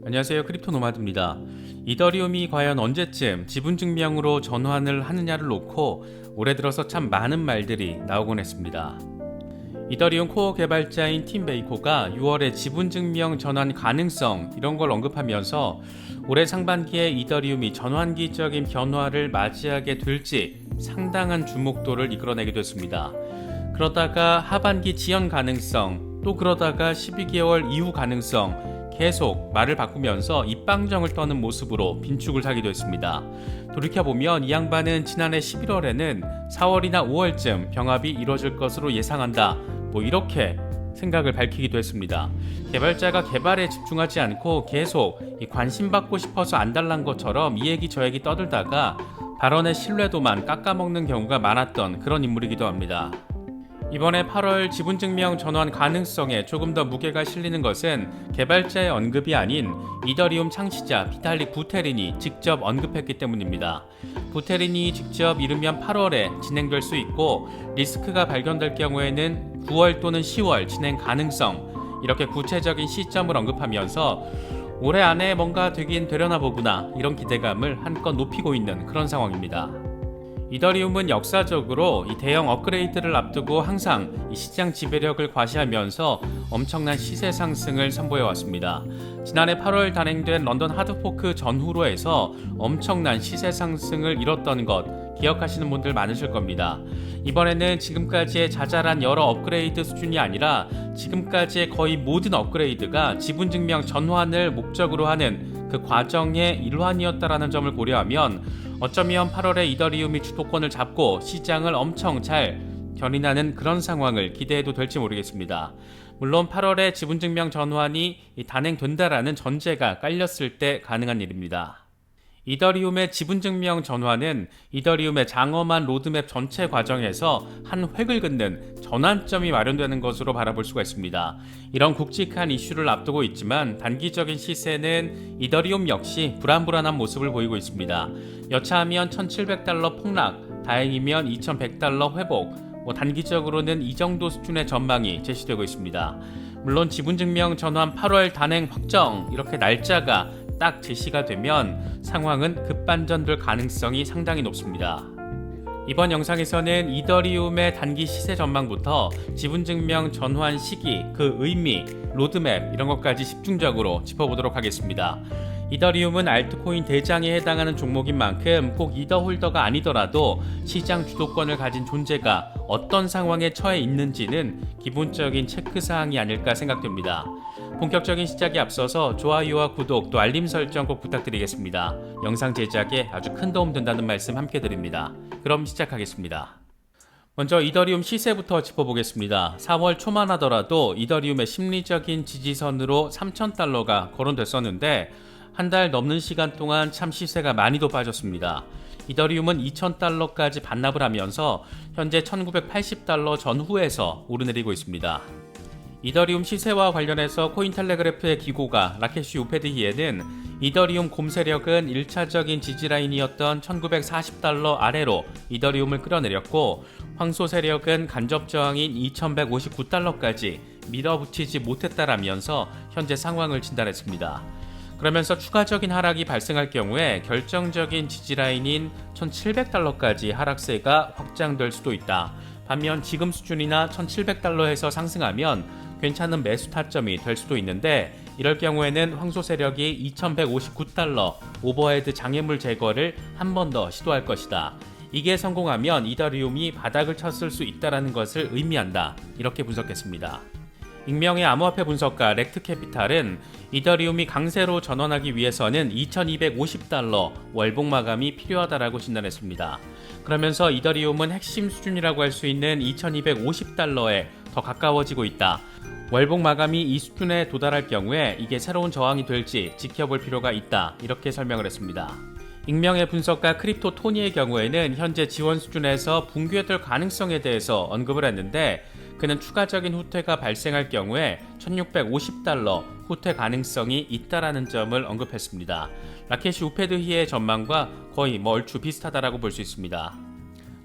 안녕하세요. 크립토 노마드입니다. 이더리움이 과연 언제쯤 지분 증명으로 전환을 하느냐를 놓고 올해 들어서 참 많은 말들이 나오곤 했습니다. 이더리움 코어 개발자인 팀 베이커가 6월에 지분 증명 전환 가능성 이런 걸 언급하면서 올해 상반기에 이더리움이 전환기적인 변화를 맞이하게 될지 상당한 주목도를 이끌어내기도 했습니다. 그러다가 하반기 지연 가능성, 또 그러다가 12개월 이후 가능성 계속 말을 바꾸면서 입방정을 떠는 모습으로 빈축을 사기도 했습니다. 돌이켜보면 이 양반은 지난해 11월에는 4월이나 5월쯤 병합이 이루어질 것으로 예상한다, 이렇게 생각을 밝히기도 했습니다. 개발자가 개발에 집중하지 않고 계속 관심받고 싶어서 안달난 것처럼 이 얘기 저 얘기 떠들다가 발언의 신뢰도만 깎아먹는 경우가 많았던 그런 인물이기도 합니다. 이번에 8월 지분증명 전환 가능성에 조금 더 무게가 실리는 것은 개발자의 언급이 아닌 이더리움 창시자 비탈릭 부테린이 직접 언급했기 때문입니다. 부테린이 직접 이르면 8월에 진행될 수 있고 리스크가 발견될 경우에는 9월 또는 10월 진행 가능성, 이렇게 구체적인 시점을 언급하면서 올해 안에 뭔가 되긴 되려나 보구나, 이런 기대감을 한껏 높이고 있는 그런 상황입니다. 이더리움은 역사적으로 이 대형 업그레이드를 앞두고 항상 이 시장 지배력을 과시하면서 엄청난 시세 상승을 선보여왔습니다. 지난해 8월 단행된 런던 하드포크 전후로 해서 엄청난 시세 상승을 이뤘던 것 기억하시는 분들 많으실 겁니다. 이번에는 지금까지의 자잘한 여러 업그레이드 수준이 아니라 지금까지의 거의 모든 업그레이드가 지분증명 전환을 목적으로 하는 그 과정의 일환이었다라는 점을 고려하면 어쩌면 8월에 이더리움이 주도권을 잡고 시장을 엄청 잘 견인하는 그런 상황을 기대해도 될지 모르겠습니다. 물론 8월에 지분증명 전환이 단행된다라는 전제가 깔렸을 때 가능한 일입니다. 이더리움의 지분증명 전환은 이더리움의 장엄한 로드맵 전체 과정에서 한 획을 긋는 전환점이 마련되는 것으로 바라볼 수가 있습니다. 이런 굵직한 이슈를 앞두고 있지만 단기적인 시세는 이더리움 역시 불안불안한 모습을 보이고 있습니다. 여차하면 $1,700 폭락, 다행이면 $2,100 회복, 단기적으로는 이 정도 수준의 전망이 제시되고 있습니다. 물론 지분증명 전환 8월 단행 확정, 이렇게 날짜가 딱 제시가 되면 상황은 급반전될 가능성이 상당히 높습니다. 이번 영상에서는 이더리움의 단기 시세 전망부터 지분증명 전환 시기, 그 의미, 로드맵 이런 것까지 집중적으로 짚어보도록 하겠습니다. 이더리움은 알트코인 대장에 해당하는 종목인 만큼 꼭 이더홀더가 아니더라도 시장 주도권을 가진 존재가 어떤 상황에 처해 있는지는 기본적인 체크사항이 아닐까 생각됩니다. 본격적인 시작에 앞서서 좋아요와 구독 또 알림 설정 꼭 부탁드리겠습니다. 영상 제작에 아주 큰 도움 된다는 말씀 함께 드립니다. 그럼 시작하겠습니다. 먼저 이더리움 시세부터 짚어보겠습니다. 4월 초만 하더라도 이더리움의 심리적인 지지선으로 $3,000가 거론됐었는데 한 달 넘는 시간 동안 참 시세가 많이도 빠졌습니다. 이더리움은 $2,000까지 반납을 하면서 현재 $1,980 전후에서 오르내리고 있습니다. 이더리움 시세와 관련해서 코인텔레그래프의 기고가 라케시 우페드히에는 이더리움 곰 세력은 1차적인 지지라인이었던 $1,940 아래로 이더리움을 끌어내렸고 황소 세력은 간접 저항인 $2,159까지 밀어붙이지 못했다라면서 현재 상황을 진단했습니다. 그러면서 추가적인 하락이 발생할 경우에 결정적인 지지라인인 $1,700까지 하락세가 확장될 수도 있다. 반면 지금 수준이나 $1,700에서 상승하면 괜찮은 매수 타점이 될 수도 있는데 이럴 경우에는 황소 세력이 $2,159 오버헤드 장애물 제거를 한 번 더 시도할 것이다. 이게 성공하면 이더리움이 바닥을 쳤을 수 있다는 것을 의미한다. 이렇게 분석했습니다. 익명의 암호화폐 분석가 렉트캐피탈은 이더리움이 강세로 전환하기 위해서는 $2,250 월봉 마감이 필요하다라고 진단했습니다. 그러면서 이더리움은 핵심 수준이라고 할 수 있는 $2,250에 더 가까워지고 있다. 월봉 마감이 이 수준에 도달할 경우에 이게 새로운 저항이 될지 지켜볼 필요가 있다. 이렇게 설명을 했습니다. 익명의 분석가 크립토 토니의 경우에는 현재 지원 수준에서 붕괴될 가능성에 대해서 언급을 했는데 그는 추가적인 후퇴가 발생할 경우에 $1,650 후퇴 가능성이 있다라는 점을 언급했습니다. 라케시 우페드히의 전망과 거의 얼추 비슷하다라고 볼 수 있습니다.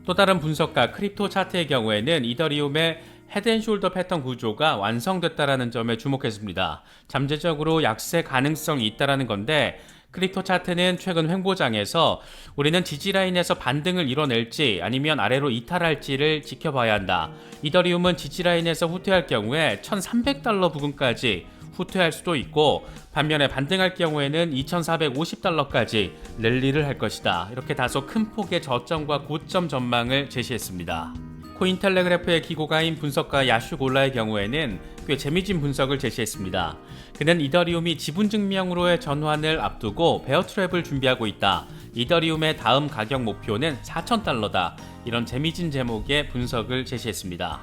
또 다른 분석가 크립토 차트의 경우에는 이더리움의 헤드앤숄더 패턴 구조가 완성됐다라는 점에 주목했습니다. 잠재적으로 약세 가능성이 있다라는 건데 크립토 차트는 최근 횡보장에서 우리는 지지라인에서 반등을 이뤄낼지 아니면 아래로 이탈할지를 지켜봐야 한다. 이더리움은 지지라인에서 후퇴할 경우에 1300달러 부근까지 후퇴할 수도 있고 반면에 반등할 경우에는 2450달러까지 랠리를 할 것이다. 이렇게 다소 큰 폭의 저점과 고점 전망을 제시했습니다. 코인텔레그래프의 기고가인 분석가 야슈 골라의 경우에는 꽤 재미진 분석을 제시했습니다. 그는 이더리움이 지분 증명으로의 전환을 앞두고 베어트랩을 준비하고 있다. 이더리움의 다음 가격 목표는 4000달러다. 이런 재미진 제목의 분석을 제시했습니다.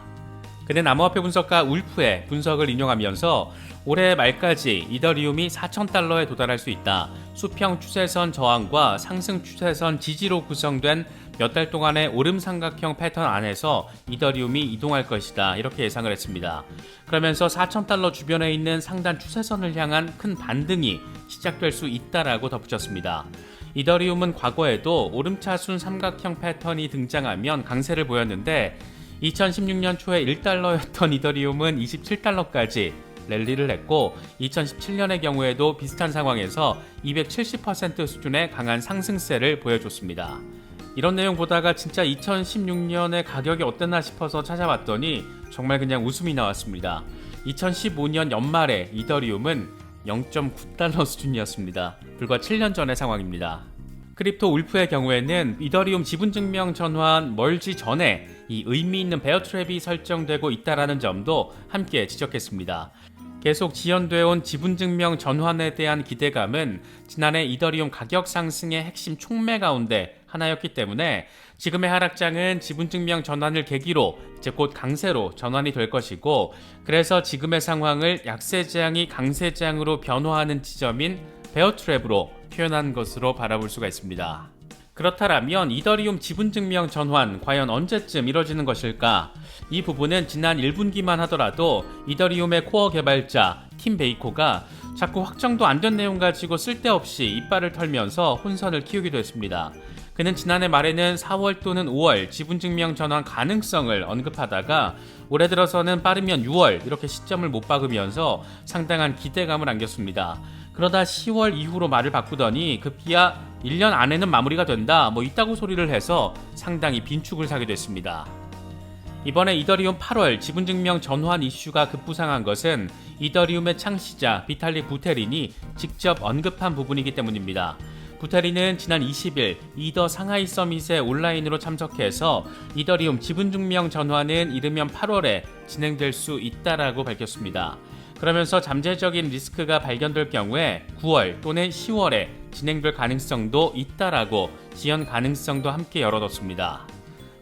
그는 암호화폐 분석가 울프의 분석을 인용하면서 올해 말까지 이더리움이 4000달러에 도달할 수 있다. 수평 추세선 저항과 상승 추세선 지지로 구성된 몇 달 동안의 오름 삼각형 패턴 안에서 이더리움이 이동할 것이다. 이렇게 예상을 했습니다. 그러면서 4000달러 주변에 있는 상단 추세선을 향한 큰 반등이 시작될 수 있다라고 덧붙였습니다. 이더리움은 과거에도 오름차순 삼각형 패턴이 등장하면 강세를 보였는데 2016년 초에 1달러였던 이더리움은 27달러까지 랠리를 했고 2017년의 경우에도 비슷한 상황에서 270% 수준의 강한 상승세를 보여줬습니다. 이런 내용 보다가 진짜 2016년의 가격이 어땠나 싶어서 찾아봤더니 정말 그냥 웃음이 나왔습니다. 2015년 연말에 이더리움은 0.9달러 수준이었습니다. 불과 7년 전의 상황입니다. 크립토 울프의 경우에는 이더리움 지분 증명 전환 멀지 전에 이 의미 있는 베어트랩이 설정되고 있다라는 점도 함께 지적했습니다. 계속 지연되어 온 지분 증명 전환에 대한 기대감은 지난해 이더리움 가격 상승의 핵심 촉매 가운데 하나였기 때문에 지금의 하락장은 지분 증명 전환을 계기로 이제 곧 강세로 전환이 될 것이고 그래서 지금의 상황을 약세장이 강세장으로 변화하는 지점인 베어트랩으로 표현한 것으로 바라볼 수가 있습니다. 그렇다면 이더리움 지분 증명 전환 과연 언제쯤 이뤄지는 것일까? 이 부분은 지난 1분기만 하더라도 이더리움의 코어 개발자 팀 베이코가 자꾸 확정도 안 된 내용 가지고 쓸데없이 이빨을 털면서 혼선을 키우기도 했습니다. 그는 지난해 말에는 4월 또는 5월 지분 증명 전환 가능성을 언급하다가 올해 들어서는 빠르면 6월 이렇게 시점을 못 박으면서 상당한 기대감을 안겼습니다. 그러다 10월 이후로 말을 바꾸더니 급기야 1년 안에는 마무리가 된다 있다고 소리를 해서 상당히 빈축을 사게 됐습니다. 이번에 이더리움 8월 지분 증명 전환 이슈가 급부상한 것은 이더리움의 창시자 비탈릭 부테린이 직접 언급한 부분이기 때문입니다. 부테린은 지난 20일 이더 상하이 서밋에 온라인으로 참석해서 이더리움 지분 증명 전환은 이르면 8월에 진행될 수 있다라고 밝혔습니다. 그러면서 잠재적인 리스크가 발견될 경우에 9월 또는 10월에 진행될 가능성도 있다라고 지연 가능성도 함께 열어뒀습니다.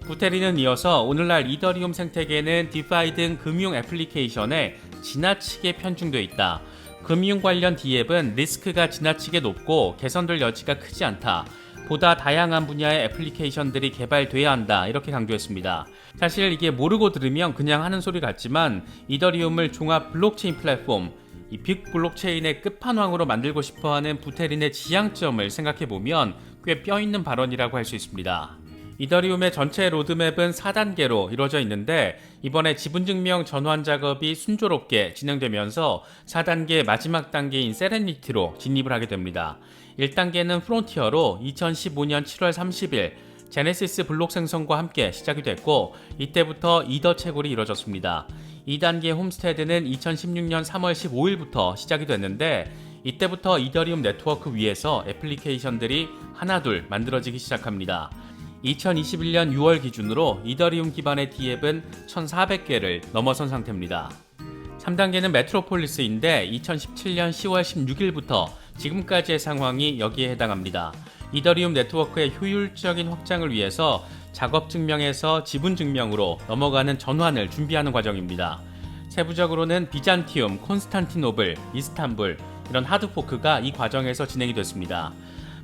부테린은 이어서 오늘날 이더리움 생태계는 디파이 등 금융 애플리케이션에 지나치게 편중되어 있다. 금융 관련 D앱은 리스크가 지나치게 높고 개선될 여지가 크지 않다. 보다 다양한 분야의 애플리케이션들이 개발돼야 한다. 이렇게 강조했습니다. 사실 이게 모르고 들으면 그냥 하는 소리 같지만 이더리움을 종합 블록체인 플랫폼, 이 빅 블록체인의 끝판왕으로 만들고 싶어하는 부테린의 지향점을 생각해보면 꽤 뼈있는 발언이라고 할 수 있습니다. 이더리움의 전체 로드맵은 4단계로 이루어져 있는데 이번에 지분증명 전환 작업이 순조롭게 진행되면서 4단계 마지막 단계인 세레니티로 진입을 하게 됩니다. 1단계는 프론티어로 2015년 7월 30일 제네시스 블록 생성과 함께 시작이 됐고 이때부터 이더 채굴이 이루어졌습니다. 2단계 홈스테드는 2016년 3월 15일부터 시작이 됐는데 이때부터 이더리움 네트워크 위에서 애플리케이션들이 하나둘 만들어지기 시작합니다. 2021년 6월 기준으로 이더리움 기반의 D앱은 1,400개를 넘어선 상태입니다. 3단계는 메트로폴리스인데 2017년 10월 16일부터 지금까지의 상황이 여기에 해당합니다. 이더리움 네트워크의 효율적인 확장을 위해서 작업 증명에서 지분 증명으로 넘어가는 전환을 준비하는 과정입니다. 세부적으로는 비잔티움, 콘스탄티노블, 이스탄불 이런 하드포크가 이 과정에서 진행이 됐습니다.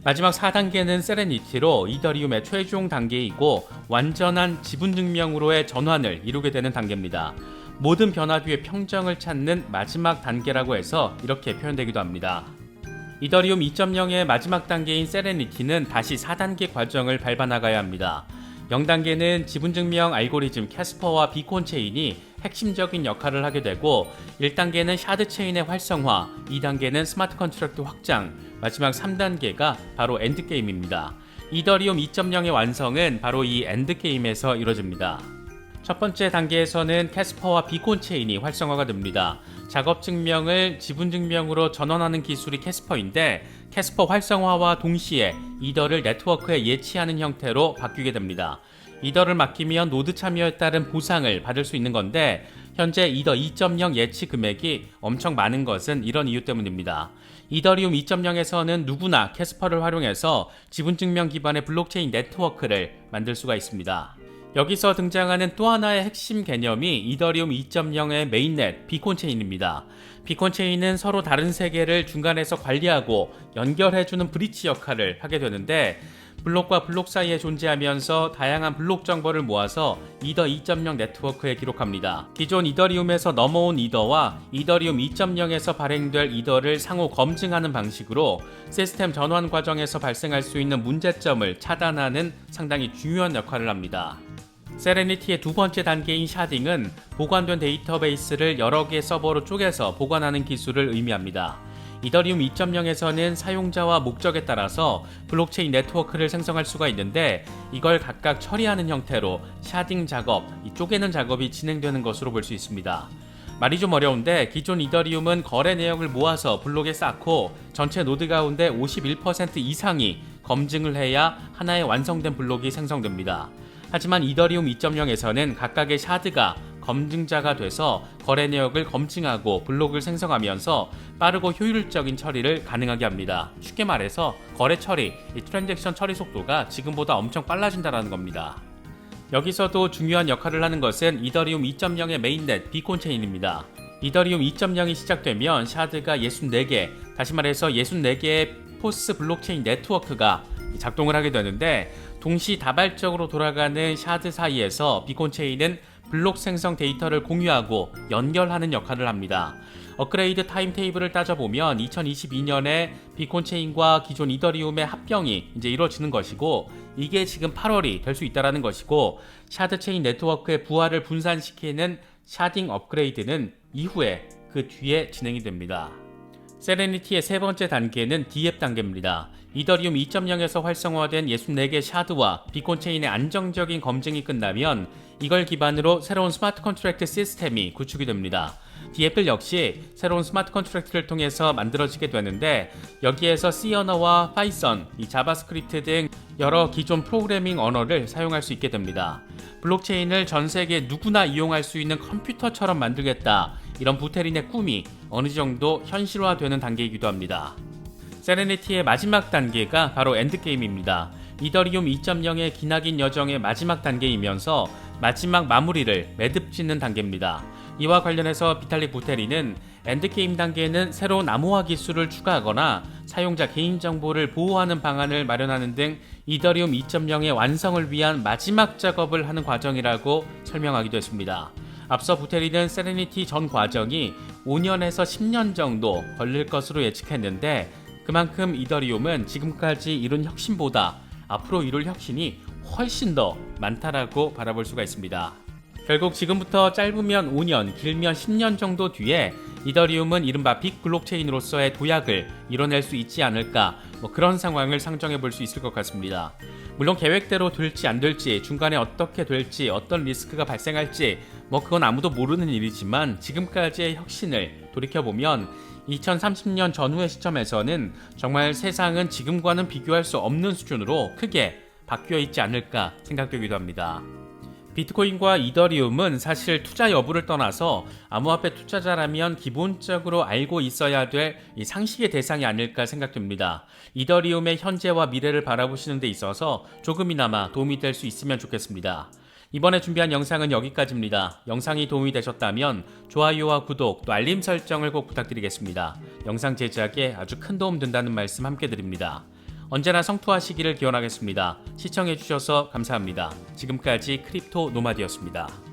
마지막 4단계는 세레니티로 이더리움의 최종 단계이고 완전한 지분 증명으로의 전환을 이루게 되는 단계입니다. 모든 변화 뒤에 평정을 찾는 마지막 단계라고 해서 이렇게 표현되기도 합니다. 이더리움 2.0의 마지막 단계인 세레니티는 다시 4단계 과정을 밟아 나가야 합니다. 0단계는 지분 증명 알고리즘 캐스퍼와 비콘 체인이 핵심적인 역할을 하게 되고 1단계는 샤드 체인의 활성화, 2단계는 스마트 컨트랙트 확장, 마지막 3단계가 바로 엔드게임입니다. 이더리움 2.0의 완성은 바로 이 엔드게임에서 이루어집니다. 첫 번째 단계에서는 캐스퍼와 비콘 체인이 활성화가 됩니다. 작업 증명을 지분 증명으로 전환하는 기술이 캐스퍼인데 캐스퍼 활성화와 동시에 이더를 네트워크에 예치하는 형태로 바뀌게 됩니다. 이더를 맡기면 노드 참여에 따른 보상을 받을 수 있는 건데 현재 이더 2.0 예치 금액이 엄청 많은 것은 이런 이유 때문입니다. 이더리움 2.0에서는 누구나 캐스퍼를 활용해서 지분 증명 기반의 블록체인 네트워크를 만들 수가 있습니다. 여기서 등장하는 또 하나의 핵심 개념이 이더리움 2.0의 메인넷 비콘체인입니다. 비콘체인은 서로 다른 세계를 중간에서 관리하고 연결해주는 브릿지 역할을 하게 되는데 블록과 블록 사이에 존재하면서 다양한 블록 정보를 모아서 이더 2.0 네트워크에 기록합니다. 기존 이더리움에서 넘어온 이더와 이더리움 2.0에서 발행될 이더를 상호 검증하는 방식으로 시스템 전환 과정에서 발생할 수 있는 문제점을 차단하는 상당히 중요한 역할을 합니다. 세레니티의 두 번째 단계인 샤딩은 보관된 데이터베이스를 여러 개의 서버로 쪼개서 보관하는 기술을 의미합니다. 이더리움 2.0에서는 사용자와 목적에 따라서 블록체인 네트워크를 생성할 수가 있는데 이걸 각각 처리하는 형태로 샤딩 작업, 쪼개는 작업이 진행되는 것으로 볼 수 있습니다. 말이 좀 어려운데 기존 이더리움은 거래 내역을 모아서 블록에 쌓고 전체 노드 가운데 51% 이상이 검증을 해야 하나의 완성된 블록이 생성됩니다. 하지만 이더리움 2.0에서는 각각의 샤드가 검증자가 돼서 거래 내역을 검증하고 블록을 생성하면서 빠르고 효율적인 처리를 가능하게 합니다. 쉽게 말해서 거래 처리, 이 트랜잭션 처리 속도가 지금보다 엄청 빨라진다는 겁니다. 여기서도 중요한 역할을 하는 것은 이더리움 2.0의 메인넷 비콘 체인입니다. 이더리움 2.0이 시작되면 샤드가 64개, 다시 말해서 64개의 포스 블록체인 네트워크가 작동을 하게 되는데 동시다발적으로 돌아가는 샤드 사이에서 비콘 체인은 블록 생성 데이터를 공유하고 연결하는 역할을 합니다. 업그레이드 타임 테이블을 따져보면 2022년에 비콘 체인과 기존 이더리움의 합병이 이제 이루어지는 것이고 이게 지금 8월이 될 수 있다는 것이고 샤드 체인 네트워크의 부하를 분산시키는 샤딩 업그레이드는 이후에 그 뒤에 진행이 됩니다. 세레니티의 세 번째 단계는 디앱 단계입니다. 이더리움 2.0에서 활성화된 64개 샤드와 비콘 체인의 안정적인 검증이 끝나면 이걸 기반으로 새로운 스마트 컨트랙트 시스템이 구축이 됩니다. 디앱들 역시 새로운 스마트 컨트랙트를 통해서 만들어지게 되는데 여기에서 C 언어와 파이썬, 자바스크립트 등 여러 기존 프로그래밍 언어를 사용할 수 있게 됩니다. 블록체인을 전 세계 누구나 이용할 수 있는 컴퓨터처럼 만들겠다, 이런 부테린의 꿈이 어느 정도 현실화되는 단계이기도 합니다. 세레니티의 마지막 단계가 바로 엔드게임입니다. 이더리움 2.0의 기나긴 여정의 마지막 단계이면서 마지막 마무리를 매듭 짓는 단계입니다. 이와 관련해서 비탈릭 부테린은 엔드게임 단계에는 새로운 암호화 기술을 추가하거나 사용자 개인정보를 보호하는 방안을 마련하는 등 이더리움 2.0의 완성을 위한 마지막 작업을 하는 과정이라고 설명하기도 했습니다. 앞서 부테린은 세레니티 전 과정이 5년에서 10년 정도 걸릴 것으로 예측했는데 그만큼 이더리움은 지금까지 이룬 혁신보다 앞으로 이룰 혁신이 훨씬 더 많다라고 바라볼 수가 있습니다. 결국 지금부터 짧으면 5년, 길면 10년 정도 뒤에 이더리움은 이른바 빅 블록체인으로서의 도약을 이뤄낼 수 있지 않을까, 그런 상황을 상정해 볼 수 있을 것 같습니다. 물론 계획대로 될지 안 될지, 중간에 어떻게 될지, 어떤 리스크가 발생할지 그건 아무도 모르는 일이지만 지금까지의 혁신을 돌이켜보면 2030년 전후의 시점에서는 정말 세상은 지금과는 비교할 수 없는 수준으로 크게 바뀌어 있지 않을까 생각되기도 합니다. 비트코인과 이더리움은 사실 투자 여부를 떠나서 암호화폐 투자자라면 기본적으로 알고 있어야 될 이 상식의 대상이 아닐까 생각됩니다. 이더리움의 현재와 미래를 바라보시는 데 있어서 조금이나마 도움이 될 수 있으면 좋겠습니다. 이번에 준비한 영상은 여기까지입니다. 영상이 도움이 되셨다면 좋아요와 구독, 또 알림 설정을 꼭 부탁드리겠습니다. 영상 제작에 아주 큰 도움 된다는 말씀 함께 드립니다. 언제나 성투하시기를 기원하겠습니다. 시청해주셔서 감사합니다. 지금까지 크립토 노마드였습니다.